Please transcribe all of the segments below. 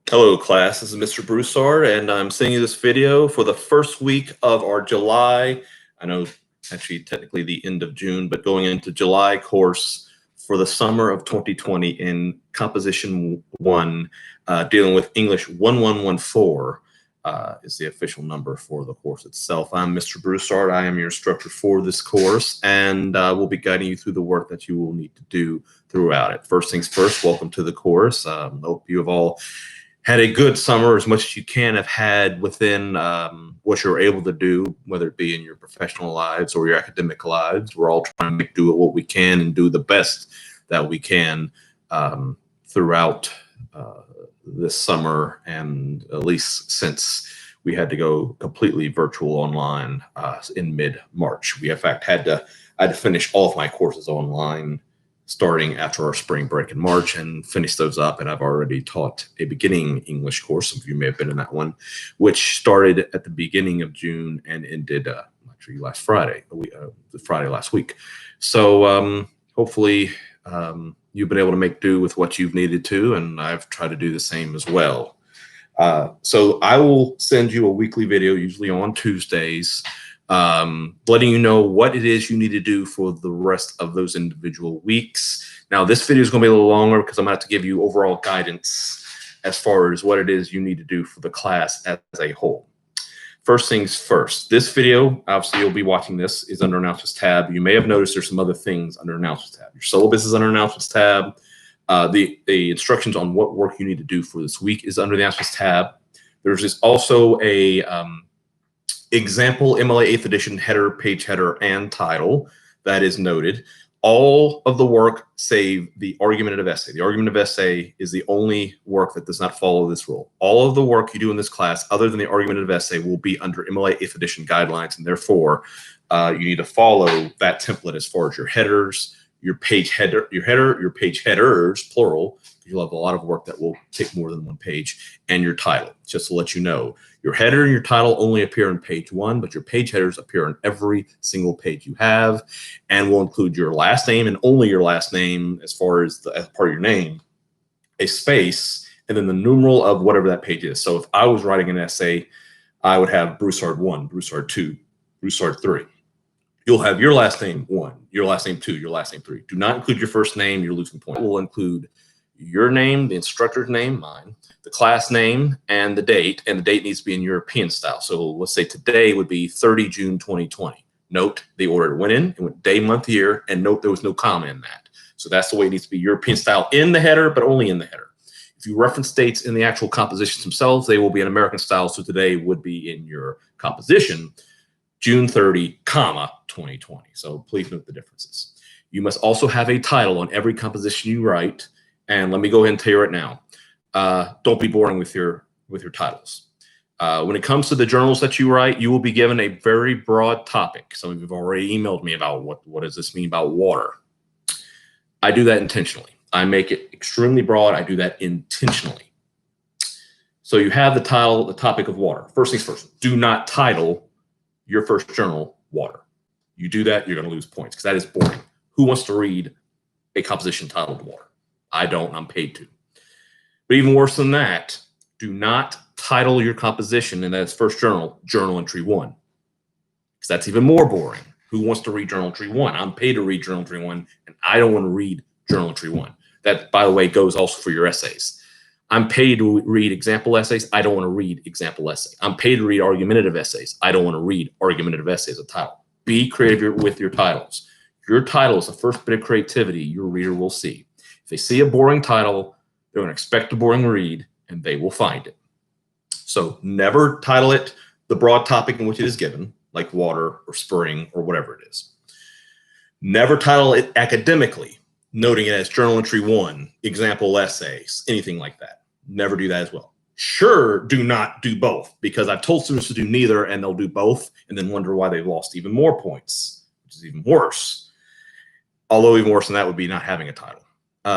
Hello, class. This is Mr. Broussard, and I'm sending you this video for the first week of our July, I know actually technically the end of June, but going into July course for the summer of 2020 in Composition 1, dealing with English 1114 is the official number for the course itself. I'm Mr. Broussard. I am your instructor for this course, and we'll be guiding you through the work that you will need to do throughout it. First things first, welcome to the course. I hope you have all had a good summer, as much as you can have had within what you're able to do, whether it be in your professional lives or your academic lives. We're all trying to do what we can and do the best that we can throughout this summer, and at least since we had to go completely virtual online in mid-March. We, in fact, I had to finish all of my courses online starting after our spring break in March and finish those up. And I've already taught a beginning English course. Some of you may have been in that one, which started at the beginning of June and ended actually last Friday, the Friday last week. So hopefully you've been able to make do with what you've needed to, and I've tried to do the same as well. So I will send you a weekly video, usually on Tuesdays, letting you know what it is you need to do for the rest of those individual weeks. Now, this video is going to be a little longer because I'm going to have to give you overall guidance as far as what it is you need to do for the class as a whole. First things first, this video, obviously you'll be watching this, is under Announcements tab. You may have noticed there's some other things under Announcements tab. Your syllabus is under Announcements tab. The instructions on what work you need to do for this week is under the Announcements tab. There's just also a example MLA 8th edition header, page header, and title that is noted. All of the work save the argumentative essay. The argumentative essay is the only work that does not follow this rule. All of the work you do in this class, other than the argumentative essay, will be under MLA 8th edition guidelines, and therefore you need to follow that template as far as your headers, your page header, your page headers, plural. You'll have a lot of work that will take more than one page, and your title. Just to let you know, your header and your title only appear on page 1, but your page headers appear on every single page you have, and will include your last name and only your last name as far as as part of your name, a space, and then the numeral of whatever that page is. So if I was writing an essay, I would have Broussard 1, Broussard 2, Broussard 3. You'll have your last name 1, your last name 2, your last name 3. Do not include your first name, you're losing point. It will include your name, the instructor's name, mine, the class name, and the date needs to be in European style. So let's say today would be 30 June 2020. Note the order it went in, it went day, month, year, and note there was no comma in that. So that's the way it needs to be, European style in the header, but only in the header. If you reference dates in the actual compositions themselves, they will be in American style. So today would be in your composition, June 30, comma, 2020. So please note the differences. You must also have a title on every composition you write. And let me go ahead and tell you right now, don't be boring with your titles. When it comes to the journals that you write, you will be given a very broad topic. Some of you have already emailed me about what does this mean about water. I do that intentionally. I make it extremely broad. I do that intentionally. So you have the title, the topic of water. First things first, do not title your first journal water. You do that, you're going to lose points because that is boring. Who wants to read a composition titled water? I don't, I'm paid to. But even worse than that, do not title your composition in that first journal, Journal Entry 1. Because that's even more boring. Who wants to read Journal Entry 1? I'm paid to read Journal Entry 1, and I don't want to read Journal Entry 1. That, by the way, goes also for your essays. I'm paid to read example essays. I don't want to read example essay. I'm paid to read argumentative essays. I don't want to read argumentative essays as a title. Be creative with your titles. Your title is the first bit of creativity your reader will see. If they see a boring title, they're going to expect a boring read, and they will find it. So never title it the broad topic in which it is given, like water or spring or whatever it is. Never title it academically, noting it as Journal Entry 1, example essays, anything like that. Never do that as well. Sure, do not do both, because I've told students to do neither, and they'll do both and then wonder why they've lost even more points, which is even worse. Although even worse than that would be not having a title.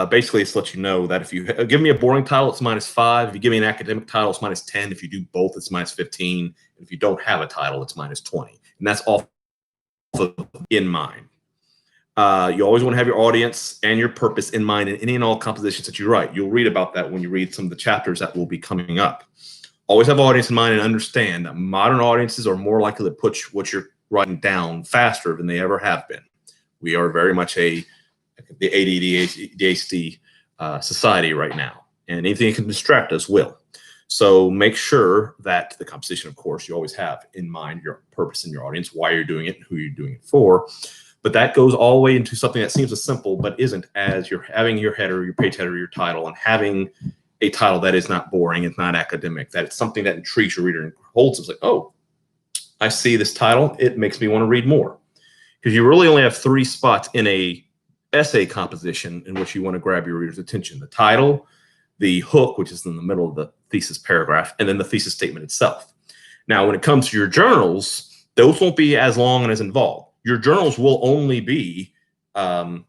Basically, it's to let you know that if you give me a boring title, it's -5. If you give me an academic title, it's -10. If you do both, it's -15. And if you don't have a title, it's -20. And that's all in mind. You always want to have your audience and your purpose in mind in any and all compositions that you write. You'll read about that when you read some of the chapters that will be coming up. Always have audience in mind and understand that modern audiences are more likely to put what you're writing down faster than they ever have been. We are very much the ADD, ADHD society right now, and anything that can distract us will. So make sure that the composition, of course, you always have in mind your purpose and your audience, why you're doing it, and who you're doing it for. But that goes all the way into something that seems as simple, but isn't, as you're having your header, your page header, your title, and having a title that is not boring, it's not academic, that it's something that intrigues your reader and holds them. It's like, oh, I see this title, it makes me want to read more. Because you really only have 3 spots in a essay composition in which you want to grab your reader's attention: the title, the hook, which is in the middle of the thesis paragraph, and then the thesis statement itself. Now, when it comes to your journals, those won't be as long and as involved. Your journals will only be no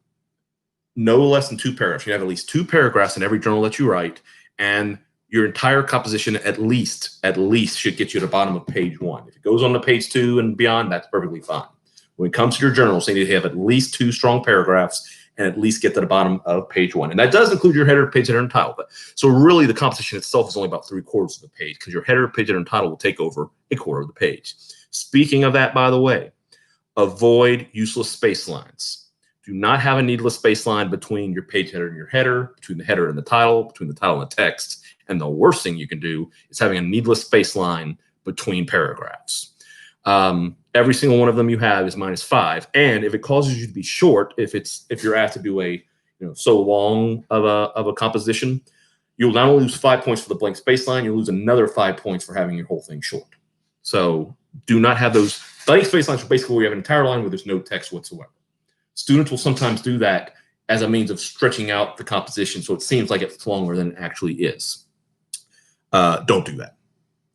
less than 2 paragraphs. You have at least 2 paragraphs in every journal that you write, and your entire composition at least should get you to the bottom of page 1. If it goes on to page 2 and beyond, that's perfectly fine. When it comes to your journals, you need to have at least 2 strong paragraphs and at least get to the bottom of page 1. And that does include your header, page header, and title. But so really the composition itself is only about 3/4 of the page, because your header, page header, and title will take over 1/4 of the page. Speaking of that, by the way, avoid useless space lines. Do not have a needless space line between your page header and your header, between the header and the title, between the title and the text. And the worst thing you can do is having a needless space line between paragraphs. Every single one of them you have is -5. And if it causes you to be short, if you're asked to do a so long of a composition, you'll not only lose 5 points for the blank space line, you'll lose another 5 points for having your whole thing short. So do not have those blank space lines. Basically, where you have an entire line where there's no text whatsoever. Students will sometimes do that as a means of stretching out the composition so it seems like it's longer than it actually is. Don't do that.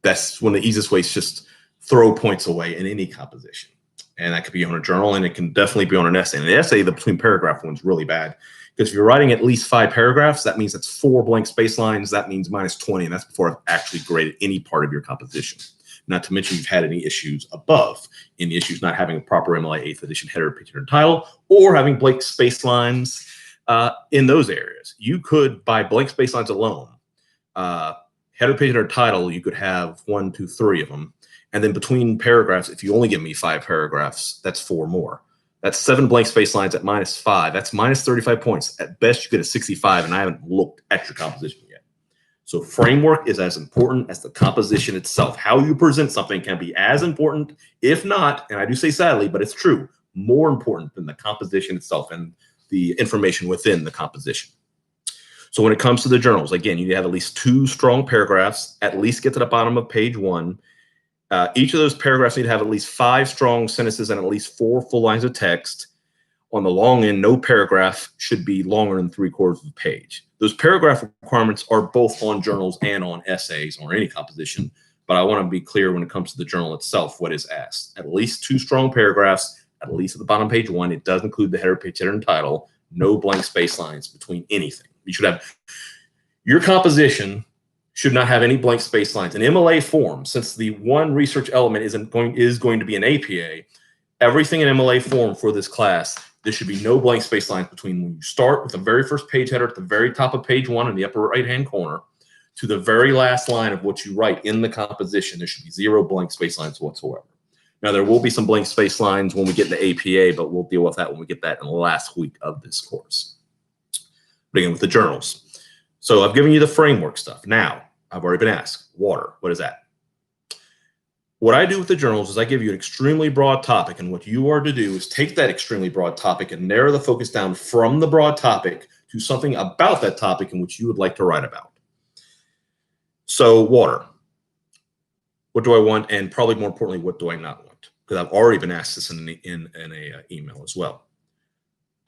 That's one of the easiest ways. Just throw points away in any composition. And that could be on a journal, and it can definitely be on an essay. And the essay, the between paragraph one's really bad, because if you're writing at least 5 paragraphs, that means that's 4 blank space lines. That means -20, and that's before I've actually graded any part of your composition. Not to mention you've had any issues above, any issues not having a proper MLA 8th edition header, picture, and title, or having blank space lines in those areas. You could, by blank space lines alone, header, picture, or title, you could have 1, 2, 3 of them. And then between paragraphs, if you only give me 5 paragraphs, that's 4 more. That's 7 blank space lines at -5. That's -35 points. At best, you get a 65, and I haven't looked at your composition yet. So framework is as important as the composition itself. How you present something can be as important, if not, and I do say sadly, but it's true, more important than the composition itself and the information within the composition. So when it comes to the journals, again, you have at least 2 strong paragraphs, at least get to the bottom of page 1. Each of those paragraphs need to have at least 5 strong sentences and at least 4 full lines of text. On the long end, no paragraph should be longer than 3/4 of the page. Those paragraph requirements are both on journals and on essays or any composition, but I want to be clear when it comes to the journal itself, what is asked. At least 2 strong paragraphs, at least at the bottom of page 1. It does include the header, page header, and title. No blank space lines between anything. You should have your composition should not have any blank space lines. In MLA form, since the one research element is going to be an APA, everything in MLA form for this class, there should be no blank space lines between when you start with the very first page header at the very top of page 1 in the upper right-hand corner to the very last line of what you write in the composition. There should be 0 blank space lines whatsoever. Now, there will be some blank space lines when we get to APA, but we'll deal with that when we get that in the last week of this course. Begin with the journals. So I've given you the framework stuff. Now, I've already been asked, water, what is that? What I do with the journals is I give you an extremely broad topic, and what you are to do is take that extremely broad topic and narrow the focus down from the broad topic to something about that topic in which you would like to write about. So water, what do I want? And probably more importantly, what do I not want? Because I've already been asked this in an email as well.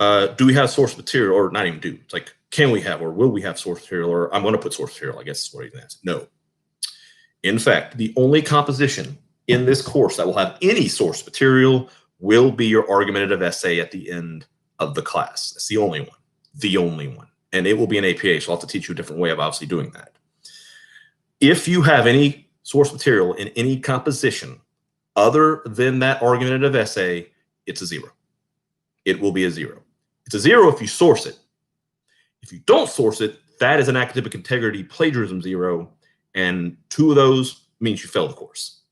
Do we have source material, or not even do? It's like, can we have, or will we have source material, or I'm going to put source material, I guess is what he's asked. No. In fact, the only composition in this course that will have any source material will be your argumentative essay at the end of the class. That's the only one. And it will be an APA, so I'll have to teach you a different way of obviously doing that. If you have any source material in any composition other than that argumentative essay, it's a 0. it will be a 0. It's a 0 if you source it. If you don't source it, that is an academic integrity plagiarism 0, and 2 of those means you failed the course.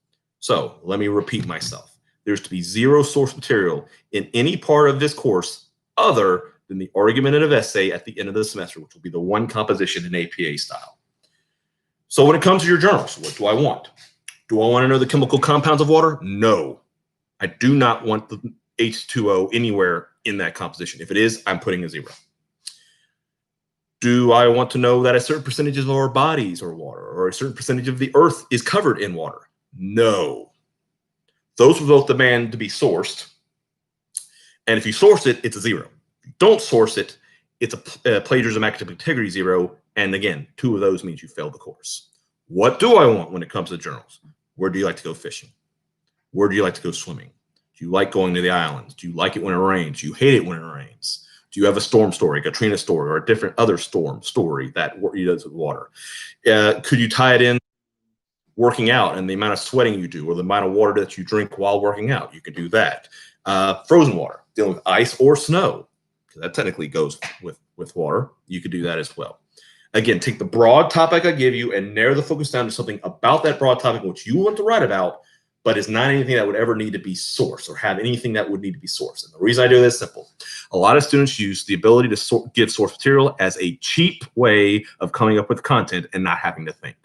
So let me repeat myself. There's to be 0 source material in any part of this course other than the argumentative essay at the end of the semester, which will be the one composition in APA style. So when it comes to your journals, what do I want? Do I want to know the chemical compounds of water? No. I do not want the H2O anywhere in that composition. If it is, I'm putting a 0. Do I want to know that a certain percentage of our bodies are water, or a certain percentage of the earth is covered in water? No. Those will both demand to be sourced. And if you source it, it's a 0. If you don't source it, it's a plagiarism academic integrity 0. And again, 2 of those means you failed the course. What do I want when it comes to journals? Where do you like to go fishing? Where do you like to go swimming? Do you like going to the islands? Do you like it when it rains? Do you hate it when it rains? Do you have a storm story, Katrina story, or a different other storm story that does with water? Could you tie it in working out and the amount of sweating you do, or the amount of water that you drink while working out? You can do that. Frozen water, dealing with ice or snow, because that technically goes with water. You could do that as well. Again, take the broad topic I give you and narrow the focus down to something about that broad topic which you want to write about, but is not anything that would ever need to be sourced or have anything that would need to be sourced. And the reason I do this is simple. A lot of students use the ability to give source material as a cheap way of coming up with content and not having to think.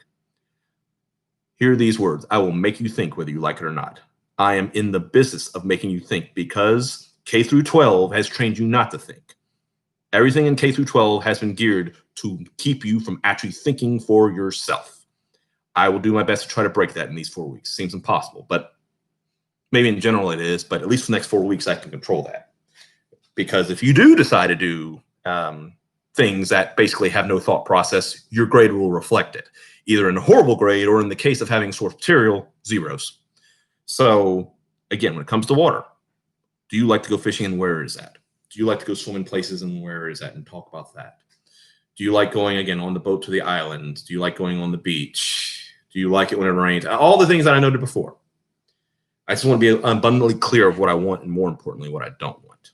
Hear these words. I will make you think whether you like it or not. I am in the business of making you think because K through 12 has trained you not to think. Everything in K through 12 has been geared to keep you from actually thinking for yourself. I will do my best to try to break that in these 4 weeks. Seems impossible, but maybe in general it is, but at least for the next 4 weeks, I can control that. Because if you do decide to do things that basically have no thought process, your grade will reflect it, either in a horrible grade or in the case of having source material, 0s. So again, when it comes to water, do you like to go fishing and where is that? Do you like to go swim in places and where is that? And talk about that. Do you like going, again, on the boat to the island? Do you like going on the beach? Do you like it when it rains? All the things that I noted before. I just want to be abundantly clear of what I want and, more importantly, what I don't want.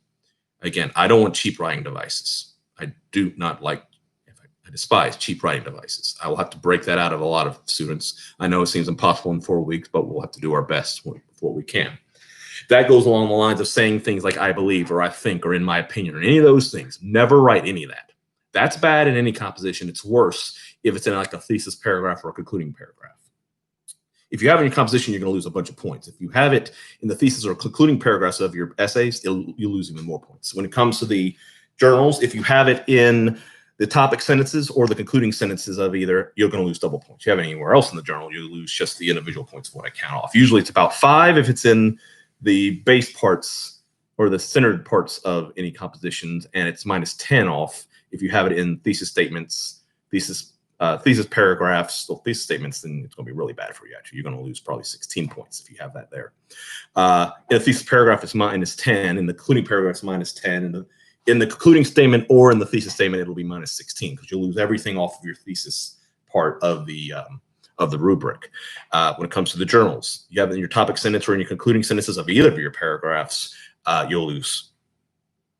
Again, I don't want cheap writing devices. I do not like, I despise cheap writing devices. I will have to break that out of a lot of students. I know it seems impossible in 4 weeks, but we'll have to do our best with what we can. That goes along the lines of saying things like I believe or I think or in my opinion or any of those things. Never write any of that. That's bad in any composition. It's worse if it's in like a thesis paragraph or a concluding paragraph. If you have it in your composition, you're going to lose a bunch of points. If you have it in the thesis or concluding paragraphs of your essays, you'll lose even more points. When it comes to the journals, if you have it in the topic sentences or the concluding sentences of either, you're going to lose double points. You have it anywhere else in the journal, you lose just the individual points of what I count off. Usually it's about 5 if it's in the base parts or the centered parts of any compositions, and it's -10 off if you have it in thesis statements, thesis paragraphs, or thesis statements, then it's going to be really bad for you. Actually, you're going to lose probably 16 points if you have that there. In a thesis paragraph, it's -10. In the concluding paragraph, it's -10. In the concluding statement or in the thesis statement, it'll be -16 because you'll lose everything off of your thesis part of the rubric. When it comes to the journals, you have in your topic sentence or in your concluding sentences of either of your paragraphs, you'll lose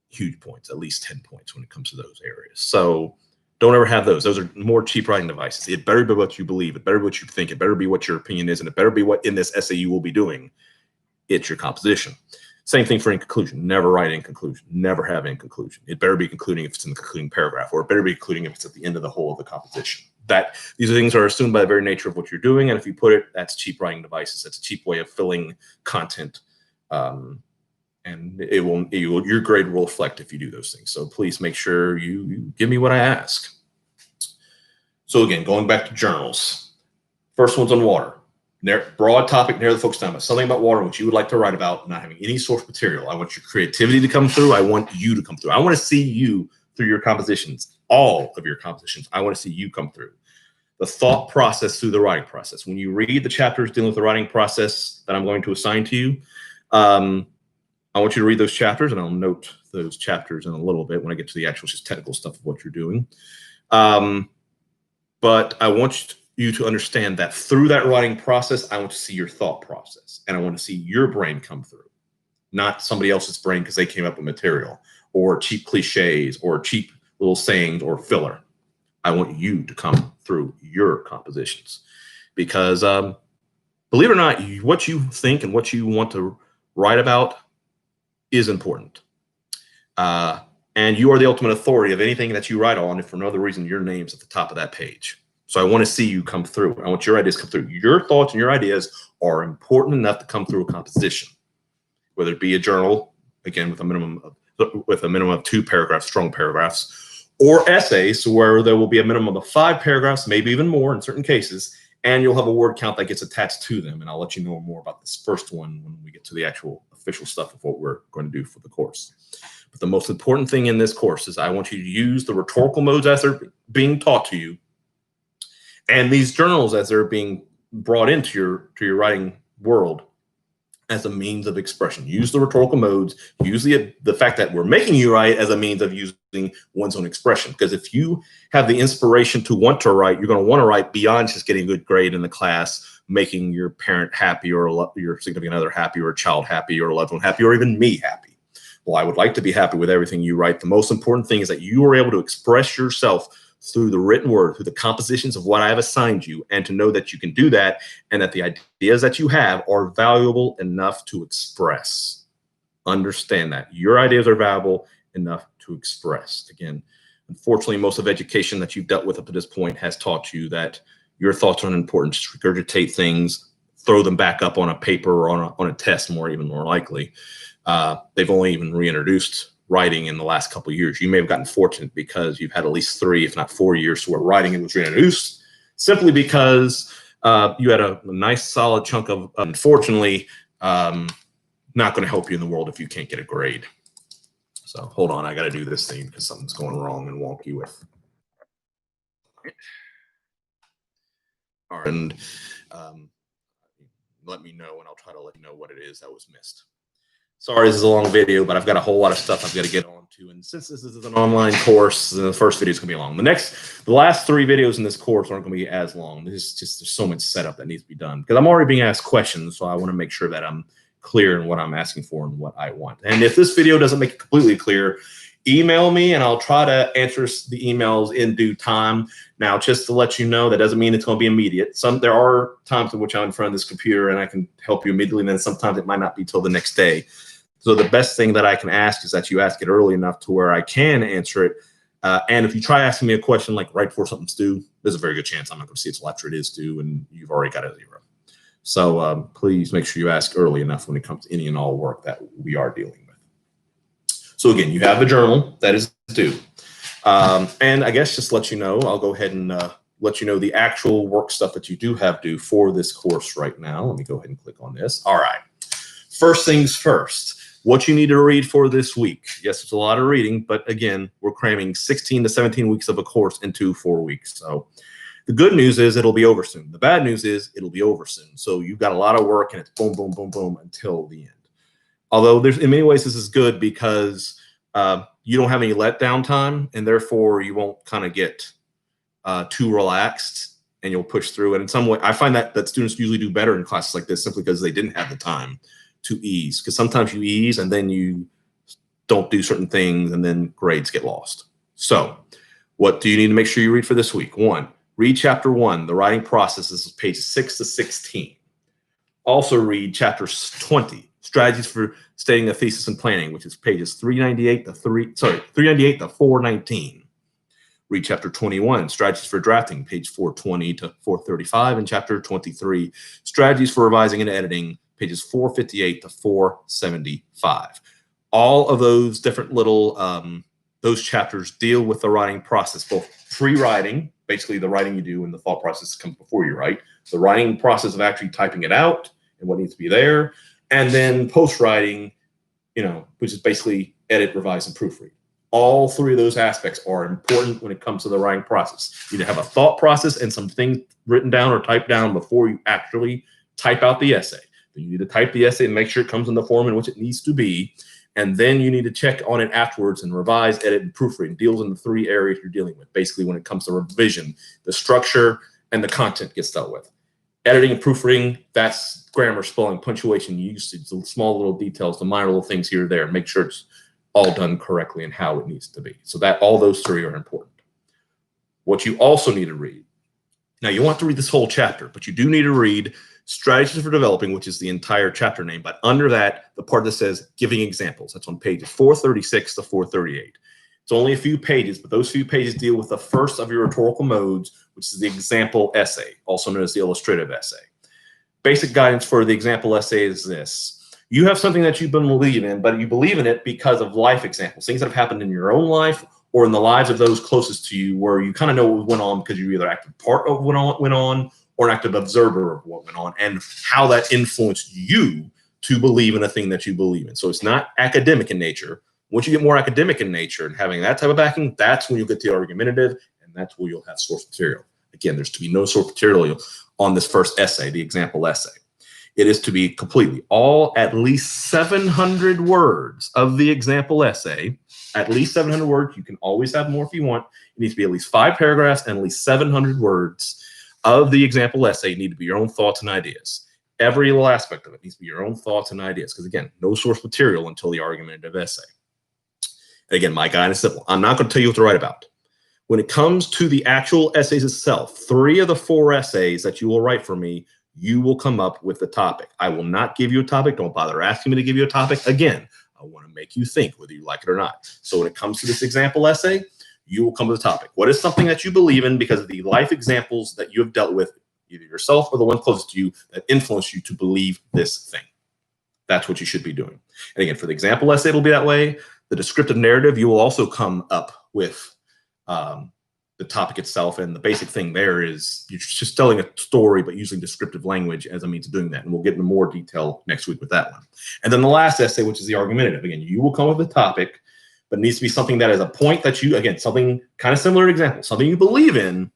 huge points, at least 10 points when it comes to those areas. So don't ever have those. Those are more cheap writing devices. It better be what you believe. It better be what you think. It better be what your opinion is. And it better be what in this essay you will be doing. It's your composition. Same thing for in conclusion. Never write in conclusion. Never have in conclusion. It better be concluding if it's in the concluding paragraph, or it better be concluding if it's at the end of the whole of the composition. These things are assumed by the very nature of what you're doing. And if you put it, that's cheap writing devices. That's a cheap way of filling content. And your grade will reflect if you do those things. So please make sure you give me what I ask. So again, going back to journals. First one's on water. Broad topic, narrow the focus down, but something about water which you would like to write about, not having any source material. I want your creativity to come through. I want you to come through. I want to see you through your compositions, all of your compositions. I want to see you come through. The thought process through the writing process. When you read the chapters dealing with the writing process that I'm going to assign to you, I want you to read those chapters, and I'll note those chapters in a little bit when I get to the actual just technical stuff of what you're doing. But I want you to understand that through that writing process, I want to see your thought process, and I want to see your brain come through. not somebody else's brain because they came up with material or cheap cliches or cheap little sayings or filler. I want you to come through your compositions because believe it or not, what you think and what you want to write about is important. And you are the ultimate authority of anything that you write on, if for no other reason your name's at the top of that page. So I want to see you come through. I want your ideas to come through. Your thoughts and your ideas are important enough to come through a composition, whether it be a journal, again, with a minimum of 2 paragraphs, strong paragraphs, or essays where there will be a minimum of 5 paragraphs, maybe even more in certain cases, and you'll have a word count that gets attached to them. And I'll let you know more about this first one when we get to the actual official stuff of what we're going to do for the course. But the most important thing in this course is I want you to use the rhetorical modes as they're being taught to you, and these journals as they're being brought into your writing world as a means of expression. Use the rhetorical modes, use the fact that we're making you write as a means of using one's own expression. Because if you have the inspiration to want to write, you're going to want to write beyond just getting a good grade in the class, making your parent happy or your significant other happy or a child happy or a loved one happy or even me happy. Well, I would like to be happy with everything you write. The most important thing is that you are able to express yourself through the written word, through the compositions of what I have assigned you, and to know that you can do that and that the ideas that you have are valuable enough to express. Understand that. Your ideas are valuable enough to express. Again, unfortunately, most of education that you've dealt with up to this point has taught you that your thoughts are unimportant. Just regurgitate things, throw them back up on a paper or on a test, even more likely. They've only even reintroduced writing in the last couple of years. You may have gotten fortunate because you've had at least 3, if not 4 years to where writing was reintroduced, simply because you had a nice solid chunk of, unfortunately, not going to help you in the world if you can't get a grade. So hold on, I got to do this thing because something's going wrong and wonky with. All right. And let me know, and I'll try to let you know what it is that was missed. Sorry, this is a long video, but I've got a whole lot of stuff I've got to get on to. And since this is an online course, the first video is going to be long. The last 3 videos in this course aren't going to be as long. There's so much setup that needs to be done because I'm already being asked questions. So I want to make sure that I'm clear in what I'm asking for and what I want. And if this video doesn't make it completely clear, email me and I'll try to answer the emails in due time. Now, just to let you know, that doesn't mean it's going to be immediate. There are times in which I'm in front of this computer and I can help you immediately, and then sometimes it might not be till the next day. So the best thing that I can ask is that you ask it early enough to where I can answer it. And if you try asking me a question like right before something's due, there's a very good chance I'm not going to see it till after it is due and you've already got a 0. So please make sure you ask early enough when it comes to any and all work that we are dealing with. So again, you have a journal that is due. And I guess just let you know, I'll go ahead and let you know the actual work stuff that you do have due for this course right now. Let me go ahead and click on this. All right. First things first. What you need to read for this week. Yes, it's a lot of reading, but again, we're cramming 16 to 17 weeks of a course into 4 weeks. So the good news is it'll be over soon. The bad news is it'll be over soon. So you've got a lot of work and it's boom, boom, boom, boom until the end. Although in many ways, this is good because you don't have any letdown time and therefore you won't kind of get too relaxed and you'll push through. And in some way, I find that students usually do better in classes like this simply because they didn't have the time to ease, because sometimes you ease and then you don't do certain things and then grades get lost. So what do you need to make sure you read for this week? 1, read chapter 1, the writing process. This is pages 6 to 16. Also read chapter 20, strategies for stating a thesis and planning, which is pages 398 to 419. Read chapter 21, strategies for drafting, page 420 to 435, and chapter 23, strategies for revising and editing, pages 458 to 475. All of those different little, those chapters deal with the writing process, both pre-writing, basically the writing you do and the thought process comes before you write, the writing process of actually typing it out and what needs to be there, and then post-writing, which is basically edit, revise, and proofread. All 3 of those aspects are important when it comes to the writing process. You need to have a thought process and some things written down or typed down before you actually type out the essay. You need to type the essay and make sure it comes in the form in which it needs to be. And then you need to check on it afterwards and revise, edit, and proofread. It deals in the 3 areas you're dealing with. Basically, when it comes to revision, the structure and the content gets dealt with. Editing and proofreading, that's grammar, spelling, punctuation, usage, the small little details, the minor little things here or there. Make sure it's all done correctly and how it needs to be. So that all those three are important. What you also need to read. Now, you don't have to read this whole chapter, but you do need to read Strategies for Developing, which is the entire chapter name. But under that, the part that says Giving Examples. That's on pages 436 to 438. It's only a few pages, but those few pages deal with the first of your rhetorical modes, which is the example essay, also known as the illustrative essay. Basic guidance for the example essay is this. You have something that you believe in, but you believe in it because of life examples, things that have happened in your own life or in the lives of those closest to you, where you kind of know what went on because you either active part of what went on or an active observer of what went on, and how that influenced you to believe in a thing that you believe in. So it's not academic in nature. Once you get more academic in nature and having that type of backing, that's when you'll get the argumentative, and that's where you'll have source material. Again, there's to be no source material on this first essay, the example essay. It is to be completely all at least 700 words of the example essay, at least 700 words. You can always have more if you want. It needs to be at least 5 paragraphs and at least 700 words of the example essay. Need to be your own thoughts and ideas. Every little aspect of it needs to be your own thoughts and ideas, because again, no source material until the argumentative essay. And again, my guidance is simple. I'm not going to tell you what to write about. When it comes to the actual essays itself, 3 of the 4 essays that you will write for me, you will come up with the topic. I will not give you a topic. Don't bother asking me to give you a topic. Again, I want to make you think whether you like it or not. So when it comes to this example essay, you will come with a topic. What is something that you believe in because of the life examples that you have dealt with, either yourself or the one closest to you, that influence you to believe this thing? That's what you should be doing. And again, for the example essay, it'll be that way. The descriptive narrative, you will also come up with the topic itself, and the basic thing there is you're just telling a story, but using descriptive language as a means of doing that. And we'll get into more detail next week with that one. And then the last essay, which is the argumentative. Again, you will come up with a topic, but it needs to be something that is a point that you, again, something kind of similar to example, something you believe in,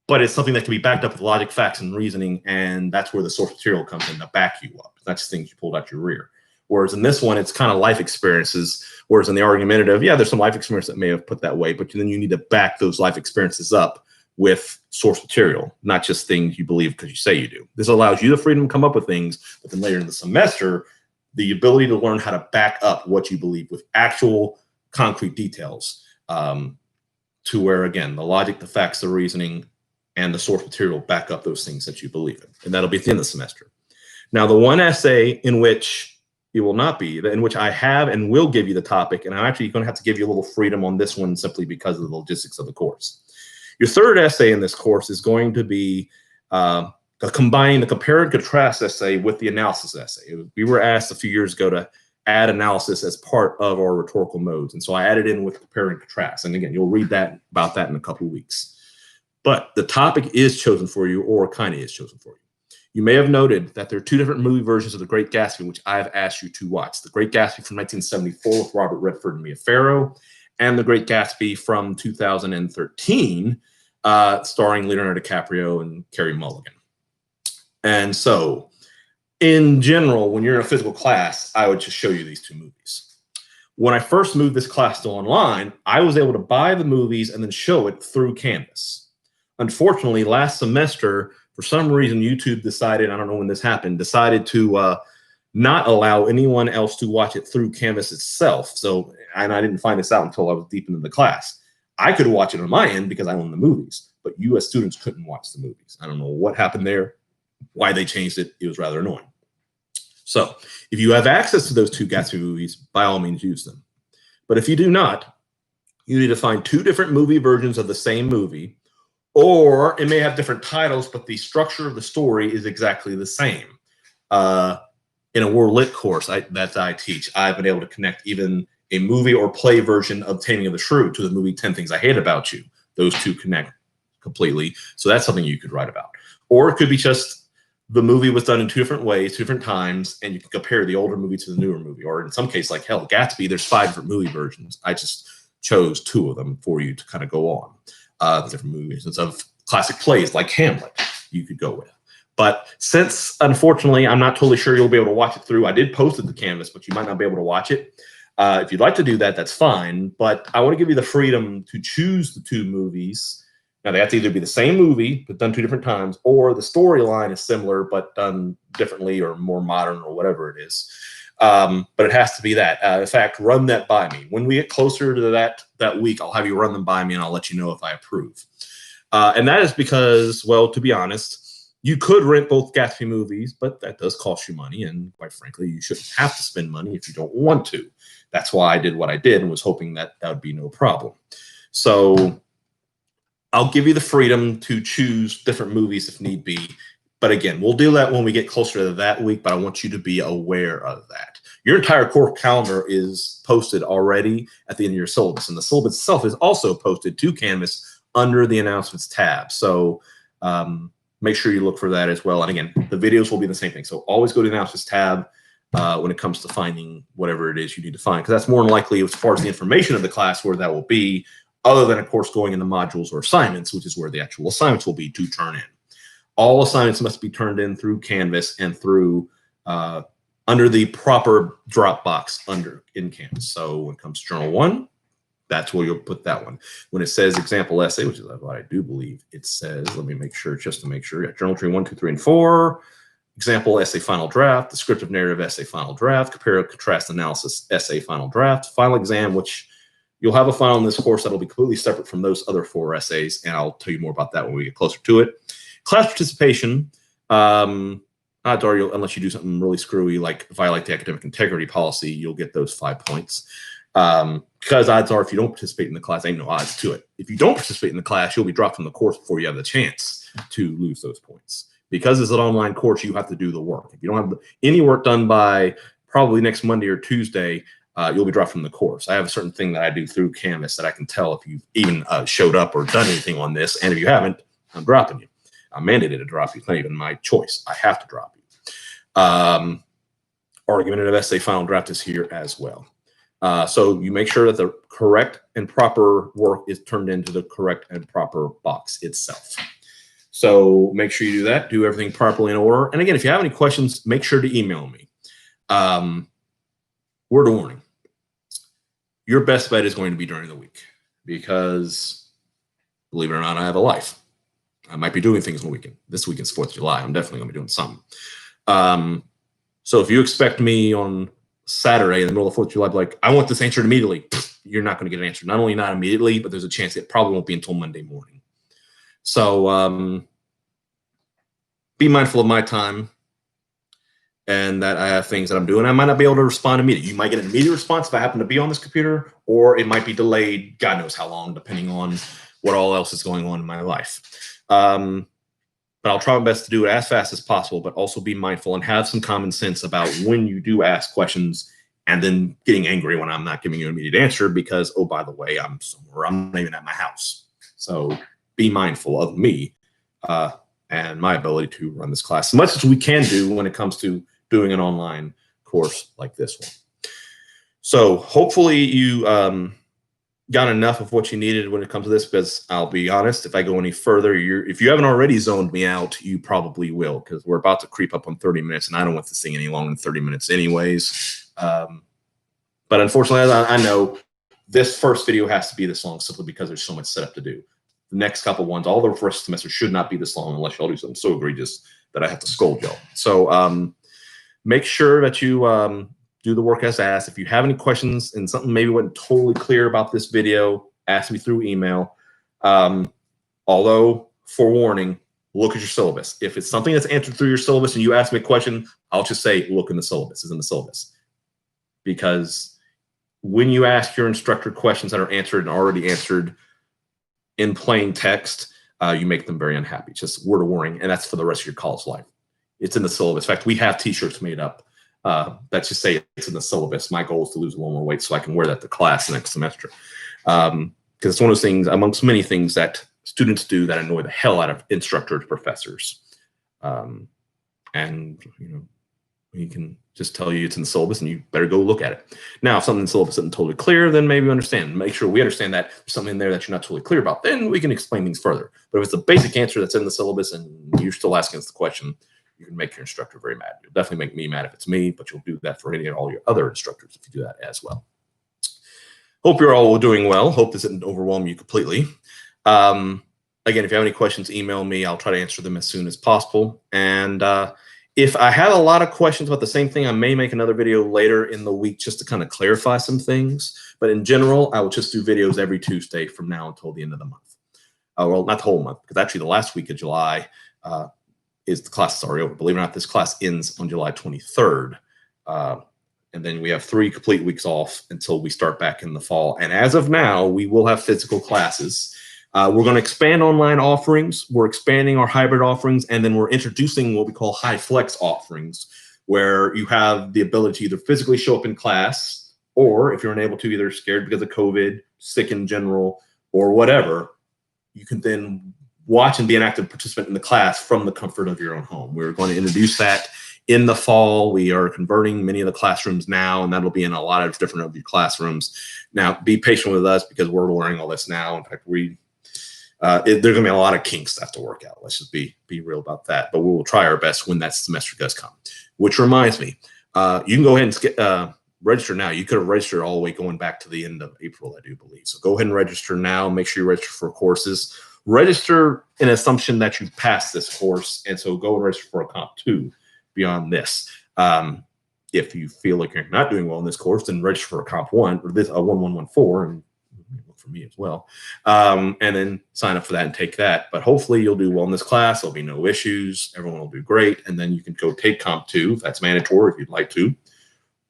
but it's something that can be backed up with logic, facts, and reasoning. And that's where the source material comes in to back you up. That's things you pulled out your rear. Whereas in this one, it's kind of life experiences. Whereas in the argumentative, yeah, there's some life experience that may have put that way, but then you need to back those life experiences up with source material, not just things you believe because you say you do. This allows you the freedom to come up with things, but then later in the semester, the ability to learn how to back up what you believe with actual concrete details, to where, again, the logic, the facts, the reasoning, and the source material back up those things that you believe in. And that'll be at the end of the semester. Now, the one essay in which it will not be, in which I have and will give you the topic, and I'm actually going to have to give you a little freedom on this one simply because of the logistics of the course. Your third essay in this course is going to be combining the compare and contrast essay with the analysis essay. We were asked a few years ago to add analysis as part of our rhetorical modes, and so I added in with compare and contrast. And again, you'll read about that in a couple of weeks. But the topic is chosen for you, or kind of is chosen for you. You may have noted that there are 2 different movie versions of The Great Gatsby, which I've asked you to watch. The Great Gatsby from 1974 with Robert Redford and Mia Farrow, and The Great Gatsby from 2013, starring Leonardo DiCaprio and Carey Mulligan. And so, in general, when you're in a physical class, I would just show you these 2 movies. When I first moved this class to online, I was able to buy the movies and then show it through Canvas. Unfortunately, last semester, for some reason, YouTube decided, I don't know when this happened, decided to not allow anyone else to watch it through Canvas itself. So, and I didn't find this out until I was deep into the class. I could watch it on my end because I own the movies, but you as students couldn't watch the movies. I don't know what happened there, why they changed it. It was rather annoying. So if you have access to those 2 Gatsby movies, by all means use them. But if you do not, you need to find 2 different movie versions of the same movie, or it may have different titles, but the structure of the story is exactly the same. In a World Lit course that I teach, I've been able to connect even a movie or play version of Taming of the Shrew to the movie 10 Things I Hate About You. Those 2 connect completely. So that's something you could write about. Or it could be just the movie was done in 2 different ways, 2 different times, and you can compare the older movie to the newer movie. Or in some cases, like hell, Gatsby, there's 5 different movie versions. I just chose 2 of them for you to kind of go on. The different movies of classic plays like Hamlet you could go with. But since, unfortunately, I'm not totally sure you'll be able to watch it through, I did post it to Canvas, but you might not be able to watch it. If you'd like to do that, that's fine. But I want to give you the freedom to choose the 2 movies Now, they have to either be the same movie, but done 2 different times, or the storyline is similar, but done differently or more modern or whatever it is. But it has to be that. In fact, run that by me. When we get closer to that week, I'll have you run them by me, and I'll let you know if I approve. And that is because, well, to be honest, you could rent both Gatsby movies, but that does cost you money. And quite frankly, you shouldn't have to spend money if you don't want to. That's why I did what I did and was hoping that that would be no problem. So I'll give you the freedom to choose different movies if need be. But again, we'll do that when we get closer to that week, but I want you to be aware of that. Your entire core calendar is posted already at the end of your syllabus, and the syllabus itself is also posted to Canvas under the announcements tab. So make sure you look for that as well. And again, the videos will be the same thing. So always go to the announcements tab when it comes to finding whatever it is you need to find, because that's more than likely, as far as the information of the class, where that will be, other than, of course, going into modules or assignments, which is where the actual assignments will be to turn in. All assignments must be turned in through Canvas and through under the proper Dropbox in Canvas. So when it comes to Journal 1, that's where you'll put that one. When it says example essay, which is what I do believe it says, let me make sure, just to make sure. Yeah, Journal Tree 1, 2, 3, and 4. Example essay final draft, descriptive narrative essay final draft, compare contrast analysis essay final draft, final exam, which you'll have a final in this course that'll be completely separate from those other 4 essays, and I'll tell you more about that when we get closer to it. Class participation, odds are, unless you do something really screwy like violate the academic integrity policy, you'll get those 5 points. Because odds are, if you don't participate in the class, ain't no odds to it. If you don't participate in the class, you'll be dropped from the course before you have the chance to lose those points. Because it's an online course, you have to do the work. If you don't have any work done by probably next Monday or Tuesday, you'll be dropped from the course. I have a certain thing that I do through Canvas that I can tell if you've even showed up or done anything on this. And if you haven't, I'm dropping you. I'm mandated to drop you. It's not even my choice. I have to drop you. Argumentative essay final draft is here as well. So you make sure that the correct and proper work is turned into the correct and proper box itself. So make sure you do that. Do everything properly in order. And again, if you have any questions, make sure to email me. Word of warning. Your best bet is going to be during the week because, believe it or not, I have a life. I might be doing things on the weekend. This weekend's 4th of July. I'm definitely going to be doing something. So if you expect me on Saturday in the middle of 4th of July, be like, I want this answered immediately, you're not going to get an answer. Not only not immediately, but there's a chance it probably won't be until Monday morning. So be mindful of my time and that I have things that I'm doing. I might not be able to respond immediately. You might get an immediate response if I happen to be on this computer, or it might be delayed, God knows how long, depending on what all else is going on in my life. But I'll try my best to do it as fast as possible, but also be mindful and have some common sense about when you do ask questions and then getting angry when I'm not giving you an immediate answer because, oh, by the way, I'm somewhere, I'm not even at my house. So be mindful of me and my ability to run this class as much as we can do when it comes to doing an online course like this one. So hopefully you got enough of what you needed when it comes to this, because I'll be honest, if I go any further, if you haven't already zoned me out, you probably will, because we're about to creep up on 30 minutes, and I don't want this thing any longer than 30 minutes anyways. But unfortunately, I know this first video has to be this long simply because there's so much setup to do. The next couple ones, all the first semester should not be this long unless y'all do something so egregious that I have to scold y'all. So make sure that you do the work as asked. If you have any questions and something maybe wasn't totally clear about this video, ask me through email. Although, forewarning, look at your syllabus. If it's something that's answered through your syllabus and you ask me a question, I'll just say, look in the syllabus. It's in the syllabus. Because when you ask your instructor questions that are answered and already answered in plain text, you make them very unhappy. Just word of warning, and that's for the rest of your college life. It's in the syllabus. In fact, we have t-shirts made up that just say it's in the syllabus. My goal is to lose a little more weight so I can wear that to class next semester. Because it's one of those things, amongst many things that students do that annoy the hell out of instructors, professors. And, you know, we can just tell you it's in the syllabus and you better go look at it. Now, if something in the syllabus isn't totally clear, then maybe understand. Make sure we understand that there's something in there that you're not totally clear about. Then we can explain things further. But if it's a basic answer that's in the syllabus and you're still asking us the question, you can make your instructor very mad. You'll definitely make me mad if it's me, but you'll do that for any and all your other instructors if you do that as well. Hope you're all doing well. Hope this didn't overwhelm you completely. Again, if you have any questions, email me. I'll try to answer them as soon as possible. And if I have a lot of questions about the same thing, I may make another video later in the week just to kind of clarify some things. But in general, I will just do videos every Tuesday from now until the end of the month. Well, not the whole month, because actually the last week of July is the class is already over. Believe it or not, this class ends on July 23rd. And then we have 3 complete weeks off until we start back in the fall. And as of now, we will have physical classes. We're going to expand online offerings. We're expanding our hybrid offerings, and then we're introducing what we call high flex offerings, where you have the ability to either physically show up in class, or if you're unable to, either scared because of COVID, sick in general, or whatever, you can then watch and be an active participant in the class from the comfort of your own home. We're going to introduce that in the fall. We are converting many of the classrooms now, and that'll be in a lot of different of your classrooms. Now, be patient with us because we're learning all this now. In fact, there's going to be a lot of kinks that have to work out. Let's just be real about that. But we will try our best when that semester does come. Which reminds me, you can go ahead and register now. You could have registered all the way going back to the end of April, I do believe. So go ahead and register now. Make sure you register for courses. Register in assumption that you've passed this course. And so go and register for a Comp 2 beyond this. If you feel like you're not doing well in this course, then register for a Comp 1 or this a 1114 and look for me as well. And then sign up for that and take that. But hopefully you'll do well in this class. There'll be no issues. Everyone will do great. And then you can go take Comp 2 if that's mandatory, if you'd like to.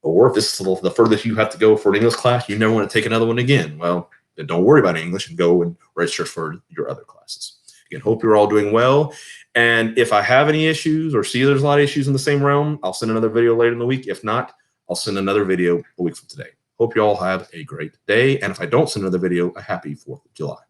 Or if this is the furthest you have to go for an English class, you never want to take another one again. Well, then don't worry about English and go and register for your other classes. Again, hope you're all doing well. And if I have any issues or see there's a lot of issues in the same realm, I'll send another video later in the week. If not, I'll send another video a week from today. Hope you all have a great day. And if I don't send another video, a happy 4th of July.